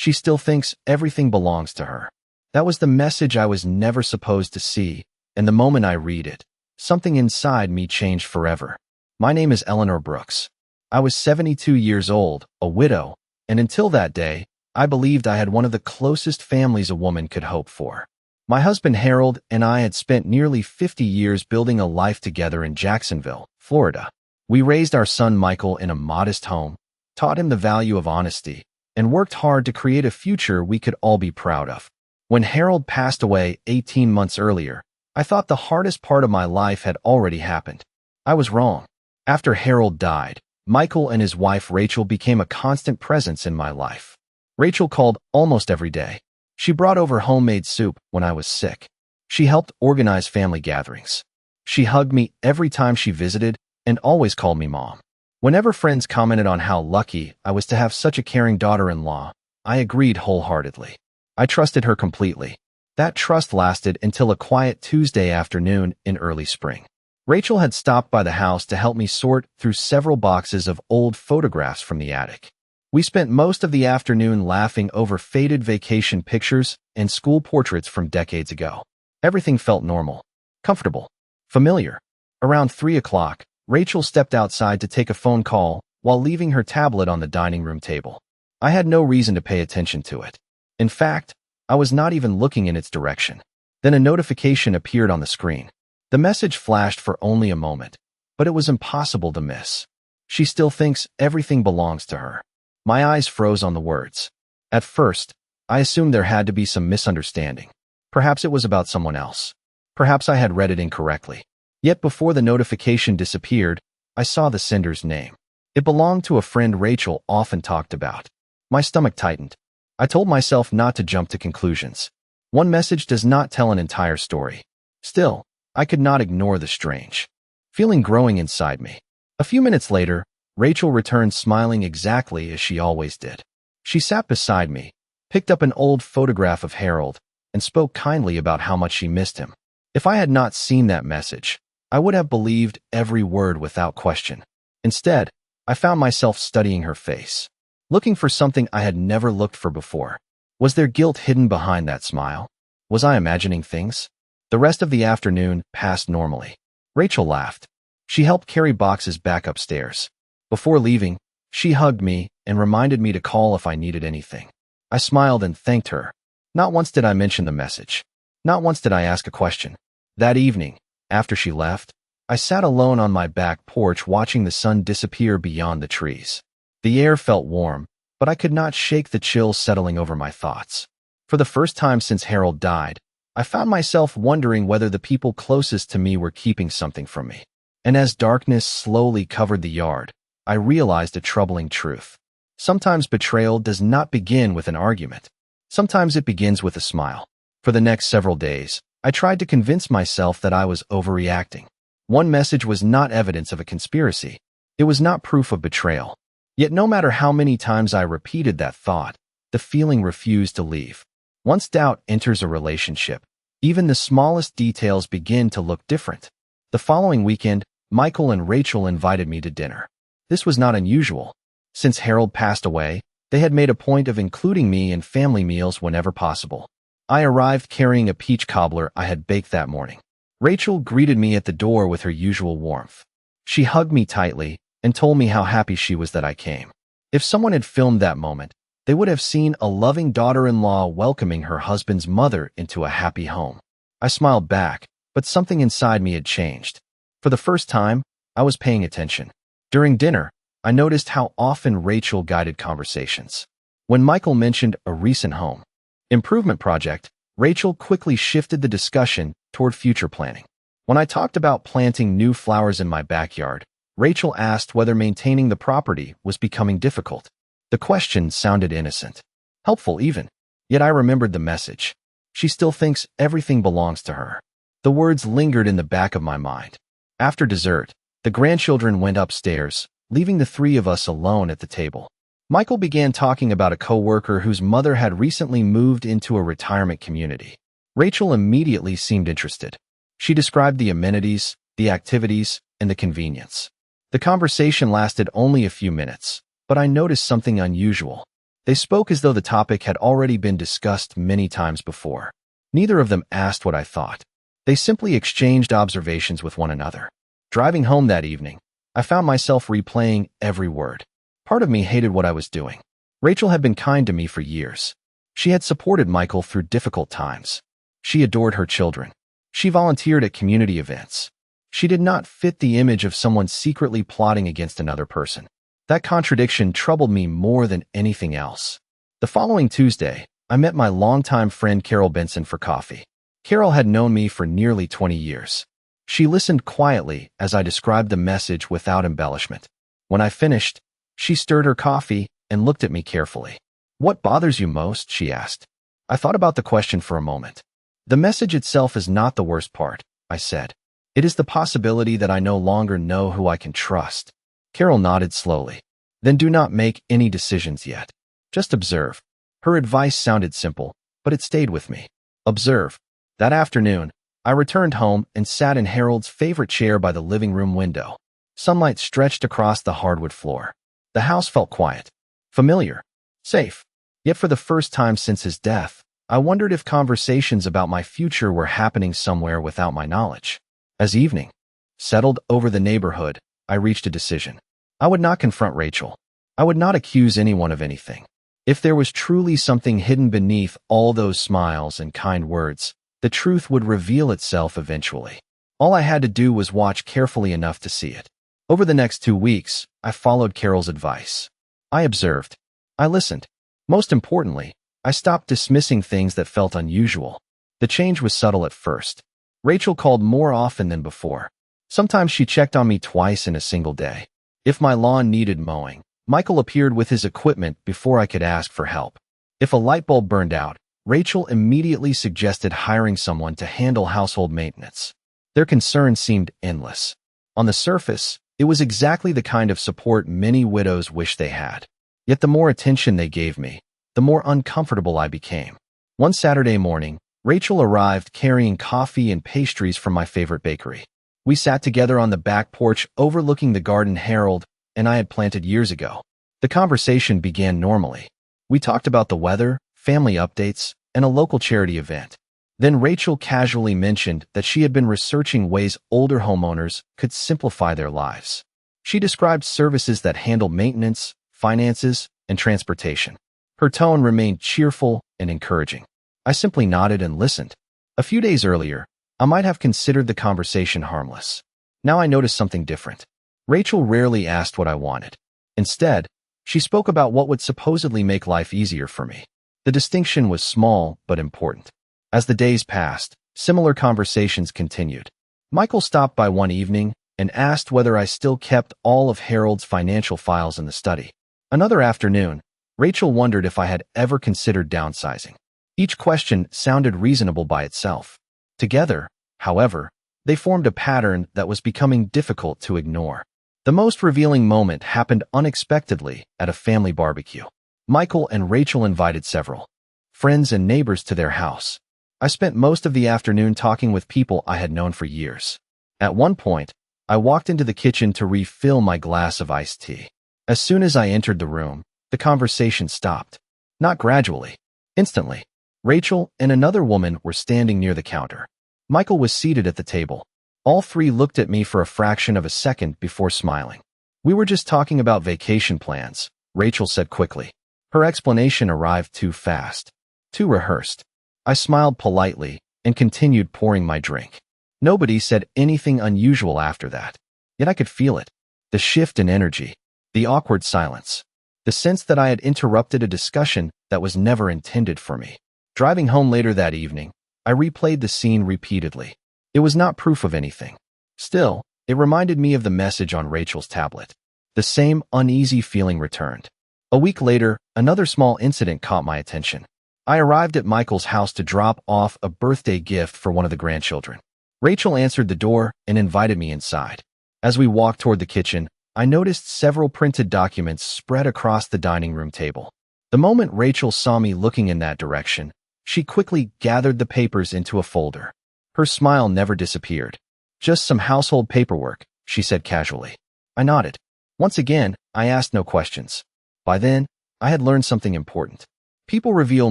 She still thinks everything belongs to her. That was the message I was never supposed to see, and the moment I read it, something inside me changed forever. My name is Eleanor Brooks. I was 72 years old, a widow, and until that day, I believed I had one of the closest families a woman could hope for. My husband Harold and I had spent nearly 50 years building a life together in Jacksonville, Florida. We raised our son Michael in a modest home, taught him the value of honesty, and worked hard to create a future we could all be proud of. When Harold passed away 18 months earlier, I thought the hardest part of my life had already happened. I was wrong. After Harold died, Michael and his wife Rachel became a constant presence in my life. Rachel called almost every day. She brought over homemade soup when I was sick. She helped organize family gatherings. She hugged me every time she visited and always called me Mom. Whenever friends commented on how lucky I was to have such a caring daughter-in-law, I agreed wholeheartedly. I trusted her completely. That trust lasted until a quiet Tuesday afternoon in early spring. Rachel had stopped by the house to help me sort through several boxes of old photographs from the attic. We spent most of the afternoon laughing over faded vacation pictures and school portraits from decades ago. Everything felt normal, comfortable, familiar. Around 3 o'clock, Rachel stepped outside to take a phone call while leaving her tablet on the dining room table. I had no reason to pay attention to it. In fact, I was not even looking in its direction. Then a notification appeared on the screen. The message flashed for only a moment, but it was impossible to miss. She still thinks everything belongs to her. My eyes froze on the words. At first, I assumed there had to be some misunderstanding. Perhaps it was about someone else. Perhaps I had read it incorrectly. Yet before the notification disappeared, I saw the sender's name. It belonged to a friend Rachel often talked about. My stomach tightened. I told myself not to jump to conclusions. One message does not tell an entire story. Still, I could not ignore the strange feeling growing inside me. A few minutes later, Rachel returned smiling exactly as she always did. She sat beside me, picked up an old photograph of Harold, and spoke kindly about how much she missed him. If I had not seen that message, I would have believed every word without question. Instead, I found myself studying her face, looking for something I had never looked for before. Was there guilt hidden behind that smile? Was I imagining things? The rest of the afternoon passed normally. Rachel laughed. She helped carry boxes back upstairs. Before leaving, she hugged me and reminded me to call if I needed anything. I smiled and thanked her. Not once did I mention the message. Not once did I ask a question. That evening, after she left, I sat alone on my back porch watching the sun disappear beyond the trees. The air felt warm, but I could not shake the chill settling over my thoughts. For the first time since Harold died, I found myself wondering whether the people closest to me were keeping something from me. And as darkness slowly covered the yard, I realized a troubling truth. Sometimes betrayal does not begin with an argument. Sometimes it begins with a smile. For the next several days, I tried to convince myself that I was overreacting. One message was not evidence of a conspiracy. It was not proof of betrayal. Yet no matter how many times I repeated that thought, the feeling refused to leave. Once doubt enters a relationship, even the smallest details begin to look different. The following weekend, Michael and Rachel invited me to dinner. This was not unusual. Since Harold passed away, they had made a point of including me in family meals whenever possible. I arrived carrying a peach cobbler I had baked that morning. Rachel greeted me at the door with her usual warmth. She hugged me tightly and told me how happy she was that I came. If someone had filmed that moment, they would have seen a loving daughter-in-law welcoming her husband's mother into a happy home. I smiled back, but something inside me had changed. For the first time, I was paying attention. During dinner, I noticed how often Rachel guided conversations. When Michael mentioned a recent home improvement project, Rachel quickly shifted the discussion toward future planning. When I talked about planting new flowers in my backyard, Rachel asked whether maintaining the property was becoming difficult. The question sounded innocent, helpful even, yet I remembered the message. She still thinks everything belongs to her. The words lingered in the back of my mind. After dessert, the grandchildren went upstairs, leaving the three of us alone at the table. Michael began talking about a coworker whose mother had recently moved into a retirement community. Rachel immediately seemed interested. She described the amenities, the activities, and the convenience. The conversation lasted only a few minutes, but I noticed something unusual. They spoke as though the topic had already been discussed many times before. Neither of them asked what I thought. They simply exchanged observations with one another. Driving home that evening, I found myself replaying every word. Part of me hated what I was doing. Rachel had been kind to me for years. She had supported Michael through difficult times. She adored her children. She volunteered at community events. She did not fit the image of someone secretly plotting against another person. That contradiction troubled me more than anything else. The following Tuesday, I met my longtime friend Carol Benson for coffee. Carol had known me for nearly 20 years. She listened quietly as I described the message without embellishment. When I finished, she stirred her coffee and looked at me carefully. "What bothers you most?" she asked. I thought about the question for a moment. "The message itself is not the worst part," I said. "It is the possibility that I no longer know who I can trust." Carol nodded slowly. "Then do not make any decisions yet. Just observe." Her advice sounded simple, but it stayed with me. Observe. That afternoon, I returned home and sat in Harold's favorite chair by the living room window. Sunlight stretched across the hardwood floor. The house felt quiet, familiar, safe. Yet for the first time since his death, I wondered if conversations about my future were happening somewhere without my knowledge. As evening settled over the neighborhood, I reached a decision. I would not confront Rachel. I would not accuse anyone of anything. If there was truly something hidden beneath all those smiles and kind words, the truth would reveal itself eventually. All I had to do was watch carefully enough to see it. Over the next 2 weeks, I followed Carol's advice. I observed. I listened. Most importantly, I stopped dismissing things that felt unusual. The change was subtle at first. Rachel called more often than before. Sometimes she checked on me twice in a single day. If my lawn needed mowing, Michael appeared with his equipment before I could ask for help. If a light bulb burned out, Rachel immediately suggested hiring someone to handle household maintenance. Their concerns seemed endless. On the surface, it was exactly the kind of support many widows wish they had. Yet the more attention they gave me, the more uncomfortable I became. One Saturday morning, Rachel arrived carrying coffee and pastries from my favorite bakery. We sat together on the back porch overlooking the garden Harold and I had planted years ago. The conversation began normally. We talked about the weather, family updates, and a local charity event. Then Rachel casually mentioned that she had been researching ways older homeowners could simplify their lives. She described services that handle maintenance, finances, and transportation. Her tone remained cheerful and encouraging. I simply nodded and listened. A few days earlier, I might have considered the conversation harmless. Now I noticed something different. Rachel rarely asked what I wanted. Instead, she spoke about what would supposedly make life easier for me. The distinction was small but important. As the days passed, similar conversations continued. Michael stopped by one evening and asked whether I still kept all of Harold's financial files in the study. Another afternoon, Rachel wondered if I had ever considered downsizing. Each question sounded reasonable by itself. Together, however, they formed a pattern that was becoming difficult to ignore. The most revealing moment happened unexpectedly at a family barbecue. Michael and Rachel invited several friends and neighbors to their house. I spent most of the afternoon talking with people I had known for years. At one point, I walked into the kitchen to refill my glass of iced tea. As soon as I entered the room, the conversation stopped. Not gradually. Instantly. Rachel and another woman were standing near the counter. Michael was seated at the table. All three looked at me for a fraction of a second before smiling. "We were just talking about vacation plans," Rachel said quickly. Her explanation arrived too fast, too rehearsed. I smiled politely and continued pouring my drink. Nobody said anything unusual after that. Yet I could feel it. The shift in energy. The awkward silence. The sense that I had interrupted a discussion that was never intended for me. Driving home later that evening, I replayed the scene repeatedly. It was not proof of anything. Still, it reminded me of the message on Rachel's tablet. The same uneasy feeling returned. A week later, another small incident caught my attention. I arrived at Michael's house to drop off a birthday gift for one of the grandchildren. Rachel answered the door and invited me inside. As we walked toward the kitchen, I noticed several printed documents spread across the dining room table. The moment Rachel saw me looking in that direction, she quickly gathered the papers into a folder. Her smile never disappeared. "Just some household paperwork," she said casually. I nodded. Once again, I asked no questions. By then, I had learned something important. People reveal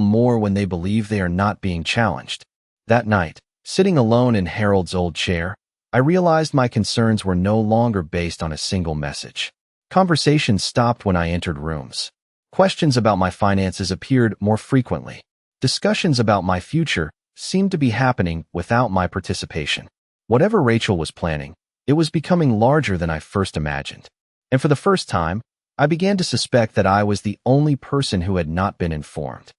more when they believe they are not being challenged. That night, sitting alone in Harold's old chair, I realized my concerns were no longer based on a single message. Conversations stopped when I entered rooms. Questions about my finances appeared more frequently. Discussions about my future seemed to be happening without my participation. Whatever Rachel was planning, it was becoming larger than I first imagined. And for the first time, I began to suspect that I was the only person who had not been informed.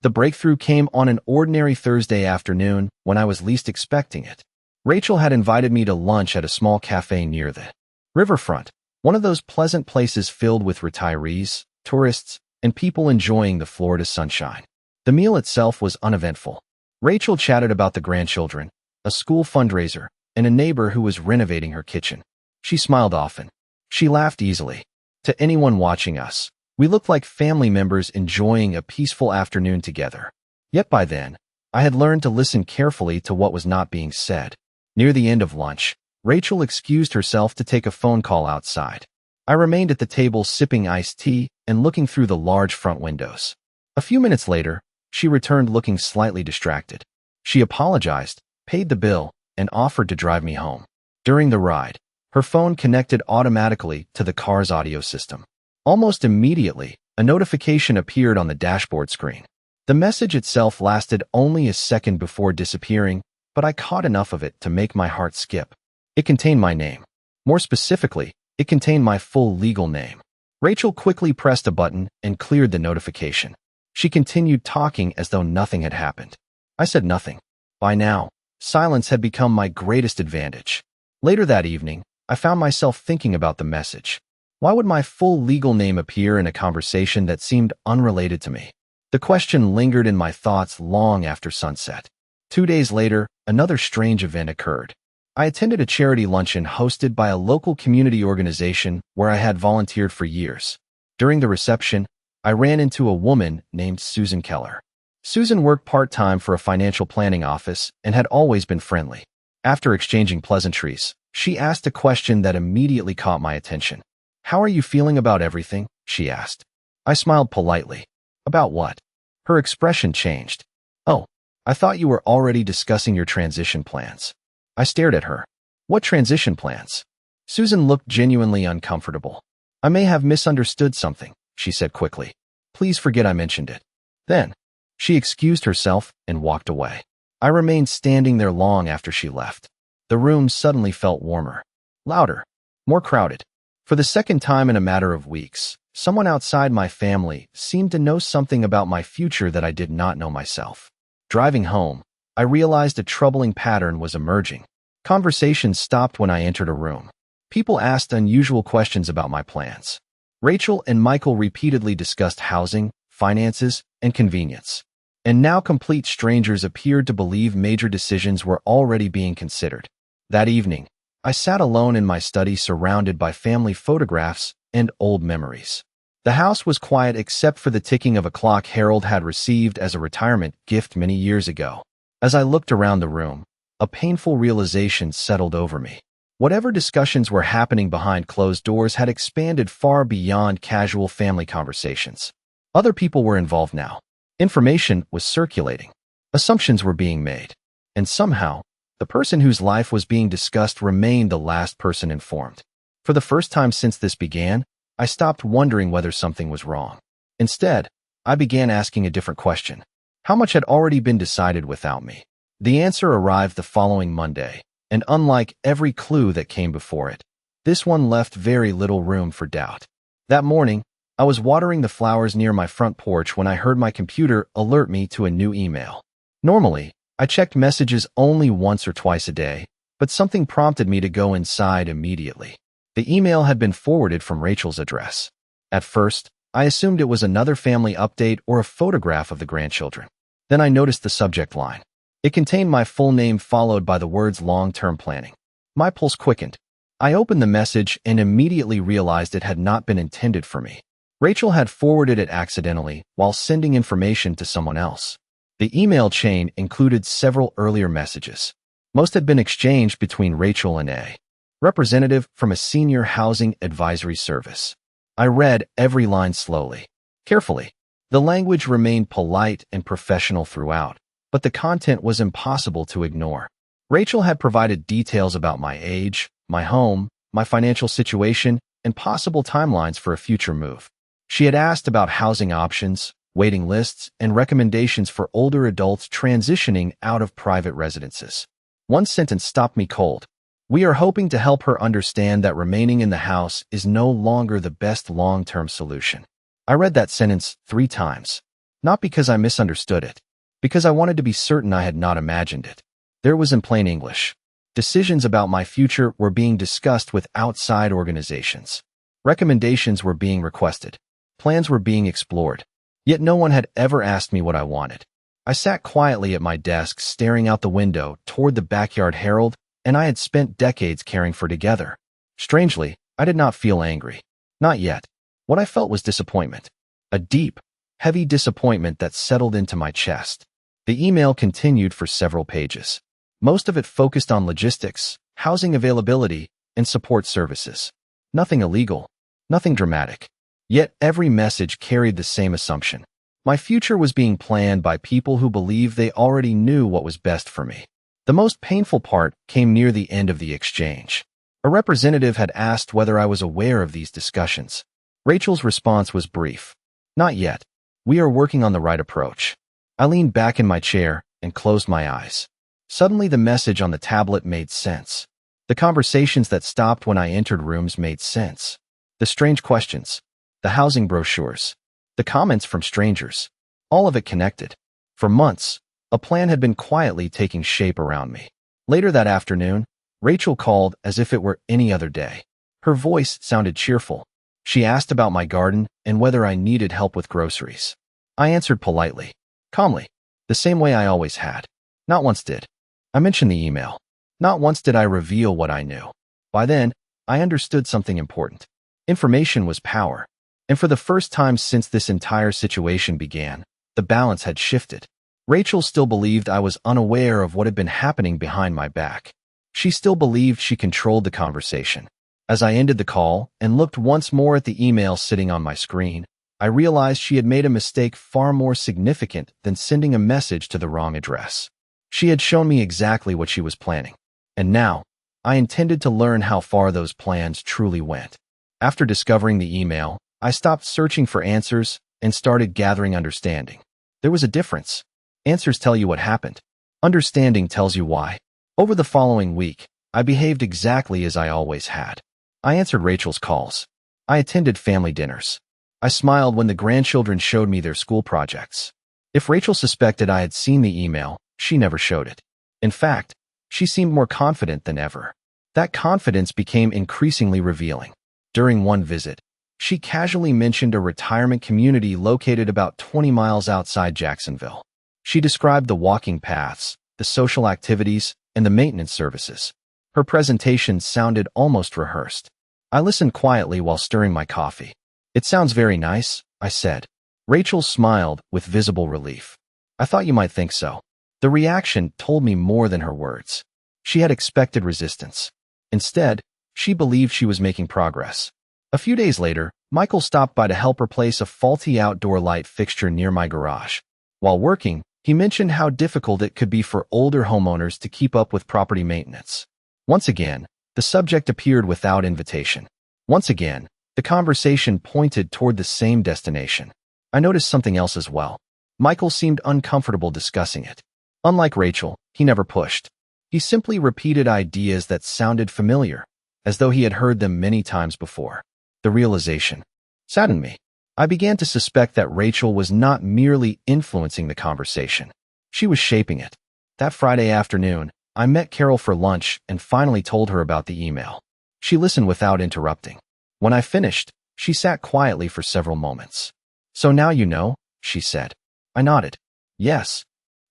The breakthrough came on an ordinary Thursday afternoon when I was least expecting it. Rachel had invited me to lunch at a small cafe near the riverfront, one of those pleasant places filled with retirees, tourists, and people enjoying the Florida sunshine. The meal itself was uneventful. Rachel chatted about the grandchildren, a school fundraiser, and a neighbor who was renovating her kitchen. She smiled often. She laughed easily. To anyone watching us, we looked like family members enjoying a peaceful afternoon together. Yet by then, I had learned to listen carefully to what was not being said. Near the end of lunch, Rachel excused herself to take a phone call outside. I remained at the table sipping iced tea and looking through the large front windows. A few minutes later, she returned looking slightly distracted. She apologized, paid the bill, and offered to drive me home. During the ride, her phone connected automatically to the car's audio system. Almost immediately, a notification appeared on the dashboard screen. The message itself lasted only a second before disappearing, but I caught enough of it to make my heart skip. It contained my name. More specifically, it contained my full legal name. Rachel quickly pressed a button and cleared the notification. She continued talking as though nothing had happened. I said nothing. By now, silence had become my greatest advantage. Later that evening, I found myself thinking about the message. Why would my full legal name appear in a conversation that seemed unrelated to me? The question lingered in my thoughts long after sunset. 2 days later, another strange event occurred. I attended a charity luncheon hosted by a local community organization where I had volunteered for years. During the reception, I ran into a woman named Susan Keller. Susan worked part-time for a financial planning office and had always been friendly. After exchanging pleasantries, she asked a question that immediately caught my attention. "How are you feeling about everything?" she asked. I smiled politely. "About what?" Her expression changed. "Oh, I thought you were already discussing your transition plans." I stared at her. "What transition plans?" Susan looked genuinely uncomfortable. "I may have misunderstood something," she said quickly. "Please forget I mentioned it." Then, she excused herself and walked away. I remained standing there long after she left. The room suddenly felt warmer, louder, more crowded. For the second time in a matter of weeks, someone outside my family seemed to know something about my future that I did not know myself. Driving home, I realized a troubling pattern was emerging. Conversations stopped when I entered a room. People asked unusual questions about my plans. Rachel and Michael repeatedly discussed housing, finances, and convenience. And now complete strangers appeared to believe major decisions were already being considered. That evening, I sat alone in my study surrounded by family photographs and old memories. The house was quiet except for the ticking of a clock Harold had received as a retirement gift many years ago. As I looked around the room, a painful realization settled over me. Whatever discussions were happening behind closed doors had expanded far beyond casual family conversations. Other people were involved now. Information was circulating. Assumptions were being made. And somehow, the person whose life was being discussed remained the last person informed. For the first time since this began, I stopped wondering whether something was wrong. Instead, I began asking a different question. How much had already been decided without me? The answer arrived the following Monday, and unlike every clue that came before it, this one left very little room for doubt. That morning, I was watering the flowers near my front porch when I heard my computer alert me to a new email. Normally, I checked messages only once or twice a day, but something prompted me to go inside immediately. The email had been forwarded from Rachel's address. At first, I assumed it was another family update or a photograph of the grandchildren. Then I noticed the subject line. It contained my full name followed by the words long-term planning. My pulse quickened. I opened the message and immediately realized it had not been intended for me. Rachel had forwarded it accidentally while sending information to someone else. The email chain included several earlier messages. Most had been exchanged between Rachel and a representative from a senior housing advisory service. I read every line slowly. carefully. The language remained polite and professional throughout, but the content was impossible to ignore. Rachel had provided details about my age, my home, my financial situation, and possible timelines for a future move. She had asked about housing options, waiting lists, and recommendations for older adults transitioning out of private residences. One sentence stopped me cold. We are hoping to help her understand that remaining in the house is no longer the best long-term solution. I read that sentence 3 times. Not because I misunderstood it, because I wanted to be certain I had not imagined it. There was in plain English. Decisions about my future were being discussed with outside organizations. Recommendations were being requested. Plans were being explored. Yet no one had ever asked me what I wanted. I sat quietly at my desk, staring out the window toward the backyard Harold and I had spent decades caring for together. Strangely, I did not feel angry. Not yet. What I felt was disappointment. A deep, heavy disappointment that settled into my chest. The email continued for several pages. Most of it focused on logistics, housing availability, and support services. Nothing illegal, nothing dramatic. Yet every message carried the same assumption. My future was being planned by people who believed they already knew what was best for me. The most painful part came near the end of the exchange. A representative had asked whether I was aware of these discussions. Rachel's response was brief. Not yet. We are working on the right approach. I leaned back in my chair and closed my eyes. Suddenly the message on the tablet made sense. The conversations that stopped when I entered rooms made sense. The strange questions, the housing brochures, the comments from strangers, all of it connected. For months, a plan had been quietly taking shape around me. Later that afternoon, Rachel called as if it were any other day. Her voice sounded cheerful. She asked about my garden and whether I needed help with groceries. I answered politely, calmly, the same way I always had. Not once did I mention the email. Not once did I reveal what I knew. By then, I understood something important. Information was power. And for the first time since this entire situation began, the balance had shifted. Rachel still believed I was unaware of what had been happening behind my back. She still believed she controlled the conversation. As I ended the call and looked once more at the email sitting on my screen, I realized she had made a mistake far more significant than sending a message to the wrong address. She had shown me exactly what she was planning. And now, I intended to learn how far those plans truly went. After discovering the email, I stopped searching for answers and started gathering understanding. There was a difference. Answers tell you what happened. Understanding tells you why. Over the following week, I behaved exactly as I always had. I answered Rachel's calls. I attended family dinners. I smiled when the grandchildren showed me their school projects. If Rachel suspected I had seen the email, she never showed it. In fact, she seemed more confident than ever. That confidence became increasingly revealing. During one visit, she casually mentioned a retirement community located about 20 miles outside Jacksonville. She described the walking paths, the social activities, and the maintenance services. Her presentation sounded almost rehearsed. I listened quietly while stirring my coffee. It sounds very nice, I said. Rachel smiled with visible relief. I thought you might think so. The reaction told me more than her words. She had expected resistance. Instead, she believed she was making progress. A few days later, Michael stopped by to help replace a faulty outdoor light fixture near my garage. While working, he mentioned how difficult it could be for older homeowners to keep up with property maintenance. Once again, the subject appeared without invitation. Once again, the conversation pointed toward the same destination. I noticed something else as well. Michael seemed uncomfortable discussing it. Unlike Rachel, he never pushed. He simply repeated ideas that sounded familiar, as though he had heard them many times before. The realization saddened me. I began to suspect that Rachel was not merely influencing the conversation. She was shaping it. That Friday afternoon, I met Carol for lunch and finally told her about the email. She listened without interrupting. When I finished, she sat quietly for several moments. So now you know, she said. I nodded. Yes.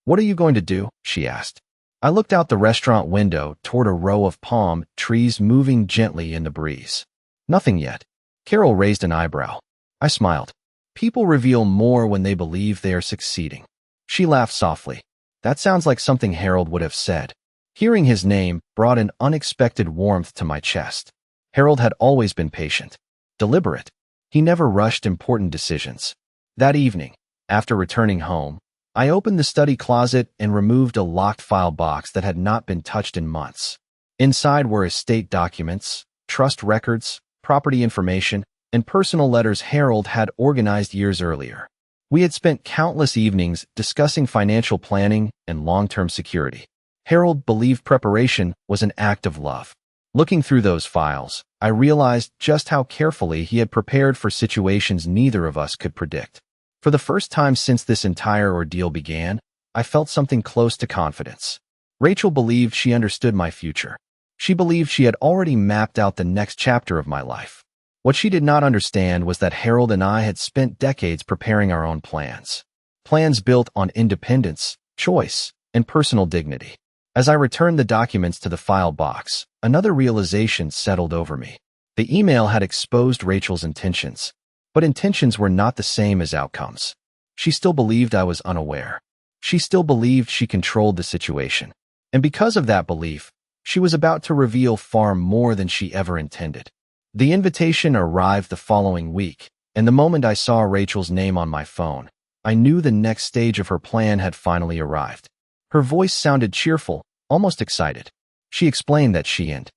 What are you going to do? She asked. I looked out the restaurant window toward a row of palm trees moving gently in the breeze. Nothing yet. Carol raised an eyebrow. I smiled. People reveal more when they believe they are succeeding. She laughed softly. That sounds like something Harold would have said. Hearing his name brought an unexpected warmth to my chest. Harold had always been patient, deliberate. He never rushed important decisions. That evening, after returning home, I opened the study closet and removed a locked file box that had not been touched in months. Inside were estate documents, trust records, property information, and personal letters Harold had organized years earlier. We had spent countless evenings discussing financial planning and long-term security. Harold believed preparation was an act of love. Looking through those files, I realized just how carefully he had prepared for situations neither of us could predict. For the first time since this entire ordeal began, I felt something close to confidence. Rachel believed she understood my future. She believed she had already mapped out the next chapter of my life. What she did not understand was that Harold and I had spent decades preparing our own plans. Plans built on independence, choice, and personal dignity. As I returned the documents to the file box, another realization settled over me. The email had exposed Rachel's intentions, but intentions were not the same as outcomes. She still believed I was unaware. She still believed she controlled the situation. And because of that belief, she was about to reveal far more than she ever intended. The invitation arrived the following week, and the moment I saw Rachel's name on my phone, I knew the next stage of her plan had finally arrived. Her voice sounded cheerful, almost excited. She explained that she and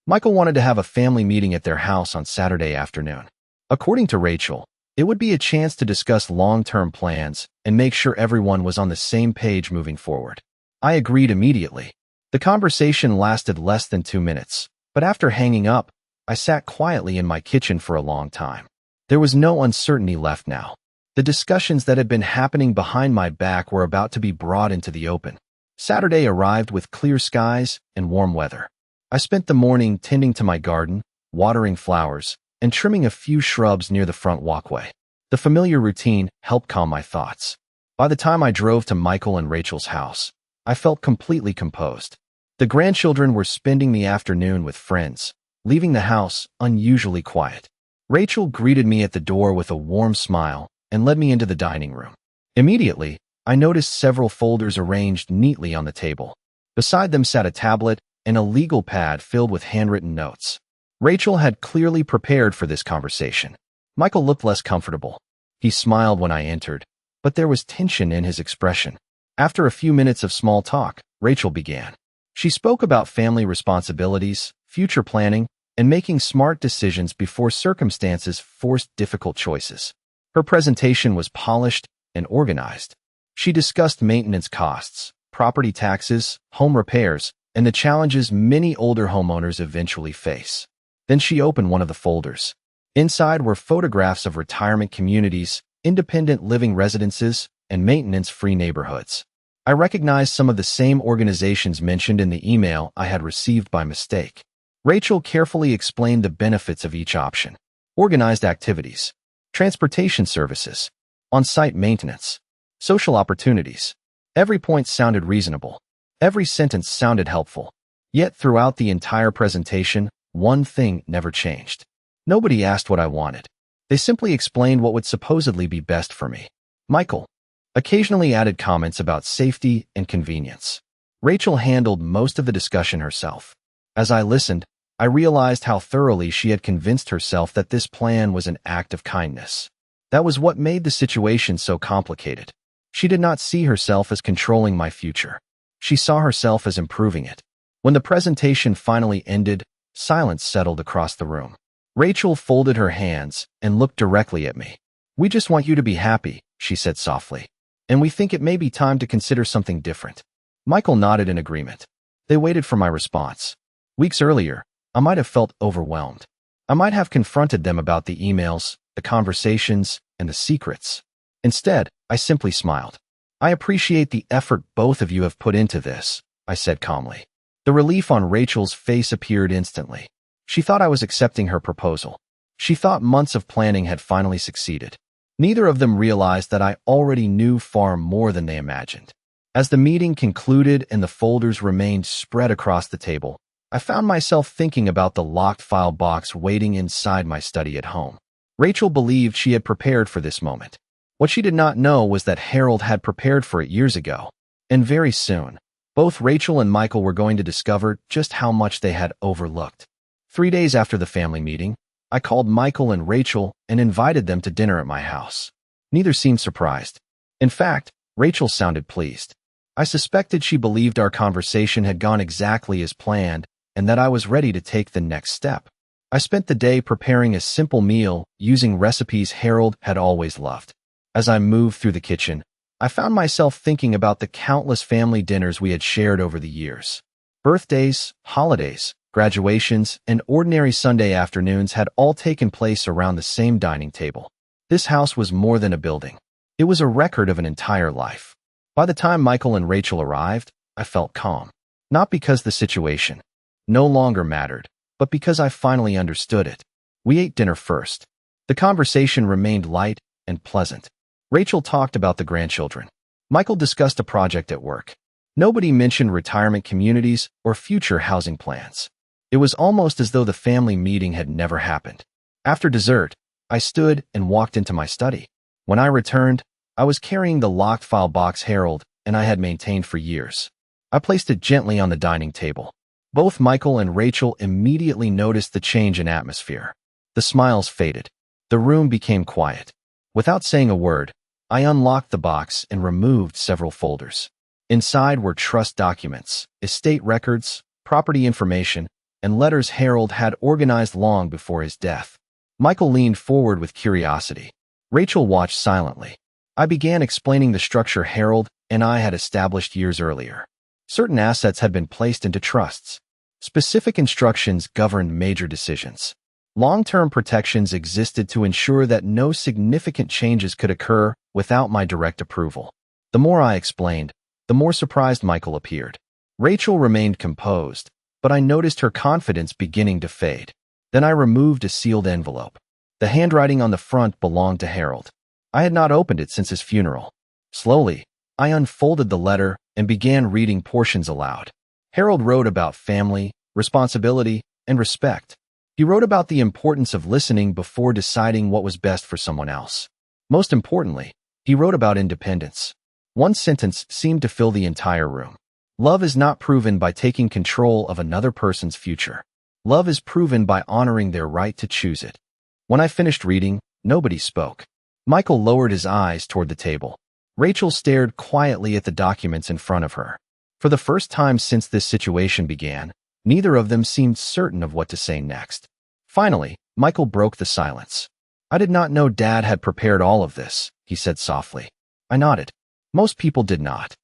Michael wanted to have a family meeting at their house on Saturday afternoon. According to Rachel, it would be a chance to discuss long-term plans and make sure everyone was on the same page moving forward. I agreed immediately. The conversation lasted less than 2 minutes, but after hanging up, I sat quietly in my kitchen for a long time. There was no uncertainty left now. The discussions that had been happening behind my back were about to be brought into the open. Saturday arrived with clear skies and warm weather. I spent the morning tending to my garden, watering flowers, and trimming a few shrubs near the front walkway. The familiar routine helped calm my thoughts. By the time I drove to Michael and Rachel's house, I felt completely composed. The grandchildren were spending the afternoon with friends, leaving the house unusually quiet. Rachel greeted me at the door with a warm smile and led me into the dining room. Immediately, I noticed several folders arranged neatly on the table. Beside them sat a tablet and a legal pad filled with handwritten notes. Rachel had clearly prepared for this conversation. Michael looked less comfortable. He smiled when I entered, but there was tension in his expression. After a few minutes of small talk, Rachel began. She spoke about family responsibilities, future planning, and making smart decisions before circumstances forced difficult choices. Her presentation was polished and organized. She discussed maintenance costs, property taxes, home repairs, and the challenges many older homeowners eventually face. Then she opened one of the folders. Inside were photographs of retirement communities, independent living residences, and maintenance-free neighborhoods. I recognized some of the same organizations mentioned in the email I had received by mistake. Rachel carefully explained the benefits of each option. Organized activities, transportation services, on-site maintenance, social opportunities. Every point sounded reasonable. Every sentence sounded helpful. Yet throughout the entire presentation, one thing never changed. Nobody asked what I wanted. They simply explained what would supposedly be best for me. Michael occasionally added comments about safety and convenience. Rachel handled most of the discussion herself. As I listened, I realized how thoroughly she had convinced herself that this plan was an act of kindness. That was what made the situation so complicated. She did not see herself as controlling my future. She saw herself as improving it. When the presentation finally ended, silence settled across the room. Rachel folded her hands and looked directly at me. "We just want you to be happy," she said softly. "And we think it may be time to consider something different." Michael nodded in agreement. They waited for my response. Weeks earlier, I might have felt overwhelmed. I might have confronted them about the emails, the conversations, and the secrets. Instead, I simply smiled. "I appreciate the effort both of you have put into this," I said calmly. The relief on Rachel's face appeared instantly. She thought I was accepting her proposal. She thought months of planning had finally succeeded. Neither of them realized that I already knew far more than they imagined. As the meeting concluded and the folders remained spread across the table, I found myself thinking about the locked file box waiting inside my study at home. Rachel believed she had prepared for this moment. What she did not know was that Harold had prepared for it years ago. And very soon, both Rachel and Michael were going to discover just how much they had overlooked. 3 days after the family meeting, I called Michael and Rachel and invited them to dinner at my house. Neither seemed surprised. In fact, Rachel sounded pleased. I suspected she believed our conversation had gone exactly as planned and that I was ready to take the next step. I spent the day preparing a simple meal using recipes Harold had always loved. As I moved through the kitchen, I found myself thinking about the countless family dinners we had shared over the years. Birthdays, holidays, graduations, and ordinary Sunday afternoons had all taken place around the same dining table. This house was more than a building. It was a record of an entire life. By the time Michael and Rachel arrived, I felt calm. Not because the situation no longer mattered, but because I finally understood it. We ate dinner first. The conversation remained light and pleasant. Rachel talked about the grandchildren. Michael discussed a project at work. Nobody mentioned retirement communities or future housing plans. It was almost as though the family meeting had never happened. After dessert, I stood and walked into my study. When I returned, I was carrying the locked file box Harold and I had maintained for years. I placed it gently on the dining table. Both Michael and Rachel immediately noticed the change in atmosphere. The smiles faded. The room became quiet. Without saying a word, I unlocked the box and removed several folders. Inside were trust documents, estate records, property information, and letters Harold had organized long before his death. Michael leaned forward with curiosity. Rachel watched silently. I began explaining the structure Harold and I had established years earlier. Certain assets had been placed into trusts. Specific instructions governed major decisions. Long-term protections existed to ensure that no significant changes could occur without my direct approval. The more I explained, the more surprised Michael appeared. Rachel remained composed, but I noticed her confidence beginning to fade. Then I removed a sealed envelope. The handwriting on the front belonged to Harold. I had not opened it since his funeral. Slowly, I unfolded the letter and began reading portions aloud. Harold wrote about family, responsibility, and respect. He wrote about the importance of listening before deciding what was best for someone else. Most importantly, he wrote about independence. One sentence seemed to fill the entire room. Love is not proven by taking control of another person's future. Love is proven by honoring their right to choose it. When I finished reading, nobody spoke. Michael lowered his eyes toward the table. Rachel stared quietly at the documents in front of her. For the first time since this situation began, neither of them seemed certain of what to say next. Finally, Michael broke the silence. "I did not know Dad had prepared all of this," he said softly. I nodded. Most people did not.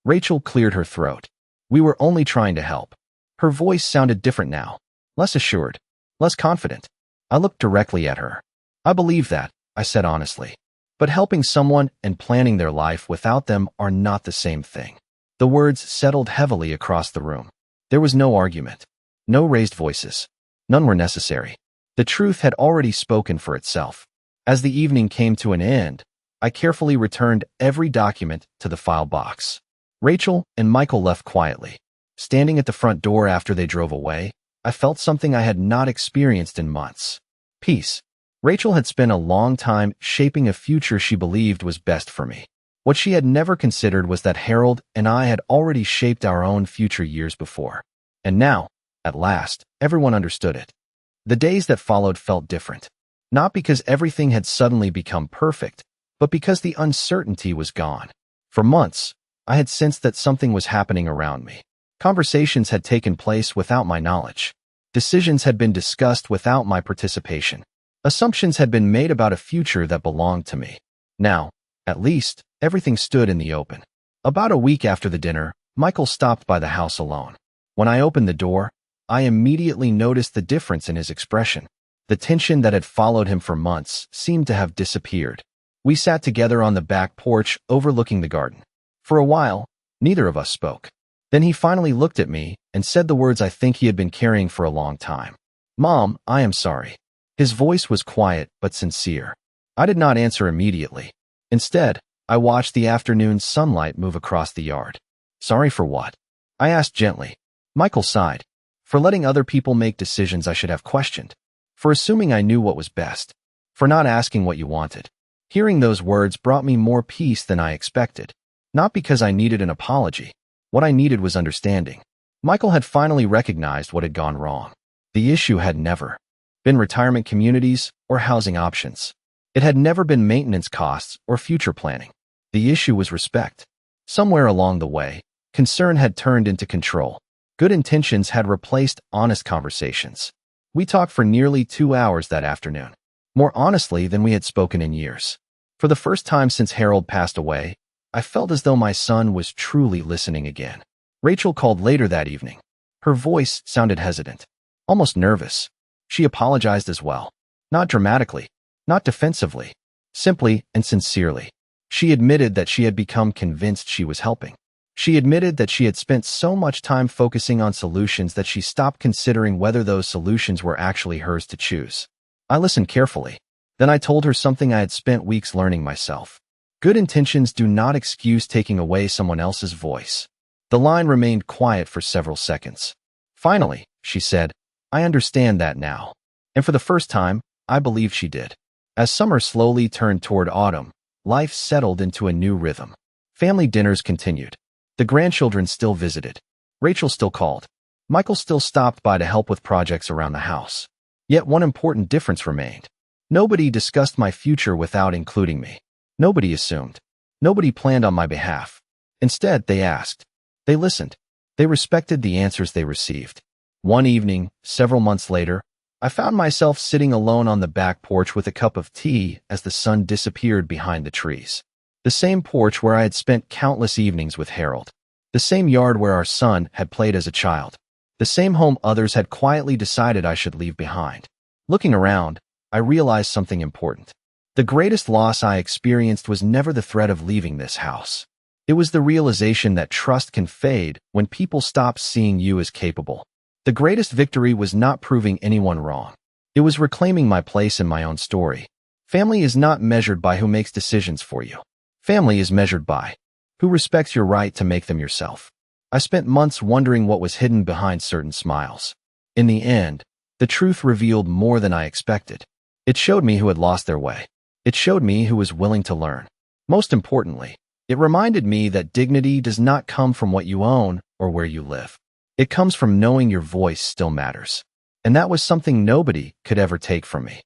Rachel cleared her throat. "We were only trying to help." Her voice sounded different now, less assured, less confident. I looked directly at her. "I believe that," I said honestly. "But helping someone and planning their life without them are not the same thing." The words settled heavily across the room. There was no argument. No raised voices. None were necessary. The truth had already spoken for itself. As the evening came to an end, I carefully returned every document to the file box. Rachel and Michael left quietly. Standing at the front door after they drove away, I felt something I had not experienced in months. Peace. Rachel had spent a long time shaping a future she believed was best for me. What she had never considered was that Harold and I had already shaped our own future years before. And now, at last, everyone understood it. The days that followed felt different. Not because everything had suddenly become perfect, but because the uncertainty was gone. For months, I had sensed that something was happening around me. Conversations had taken place without my knowledge. Decisions had been discussed without my participation. Assumptions had been made about a future that belonged to me. Now, at least, everything stood in the open. About a week after the dinner, Michael stopped by the house alone. When I opened the door, I immediately noticed the difference in his expression. The tension that had followed him for months seemed to have disappeared. We sat together on the back porch overlooking the garden. For a while, neither of us spoke. Then he finally looked at me and said the words I think he had been carrying for a long time. "Mom, I am sorry." His voice was quiet but sincere. I did not answer immediately. Instead, I watched the afternoon sunlight move across the yard. "Sorry for what?" I asked gently. Michael sighed. "For letting other people make decisions I should have questioned. For assuming I knew what was best. For not asking what you wanted." Hearing those words brought me more peace than I expected. Not because I needed an apology. What I needed was understanding. Michael had finally recognized what had gone wrong. The issue had never been retirement communities or housing options. It had never been maintenance costs or future planning. The issue was respect. Somewhere along the way, concern had turned into control. Good intentions had replaced honest conversations. We talked for nearly 2 hours that afternoon, more honestly than we had spoken in years. For the first time since Harold passed away, I felt as though my son was truly listening again. Rachel called later that evening. Her voice sounded hesitant, almost nervous. She apologized as well. Not dramatically, not defensively, simply and sincerely. She admitted that she had become convinced she was helping. She admitted that she had spent so much time focusing on solutions that she stopped considering whether those solutions were actually hers to choose. I listened carefully. Then I told her something I had spent weeks learning myself. Good intentions do not excuse taking away someone else's voice. The line remained quiet for several seconds. Finally, she said, "I understand that now." And for the first time, I believed she did. As summer slowly turned toward autumn, life settled into a new rhythm. Family dinners continued. The grandchildren still visited. Rachel still called. Michael still stopped by to help with projects around the house. Yet one important difference remained. Nobody discussed my future without including me. Nobody assumed. Nobody planned on my behalf. Instead, they asked. They listened. They respected the answers they received. One evening, several months later, I found myself sitting alone on the back porch with a cup of tea as the sun disappeared behind the trees. The same porch where I had spent countless evenings with Harold. The same yard where our son had played as a child. The same home others had quietly decided I should leave behind. Looking around, I realized something important. The greatest loss I experienced was never the threat of leaving this house. It was the realization that trust can fade when people stop seeing you as capable. The greatest victory was not proving anyone wrong. It was reclaiming my place in my own story. Family is not measured by who makes decisions for you. Family is measured by who respects your right to make them yourself. I spent months wondering what was hidden behind certain smiles. In the end, the truth revealed more than I expected. It showed me who had lost their way. It showed me who was willing to learn. Most importantly, it reminded me that dignity does not come from what you own or where you live. It comes from knowing your voice still matters. And that was something nobody could ever take from me.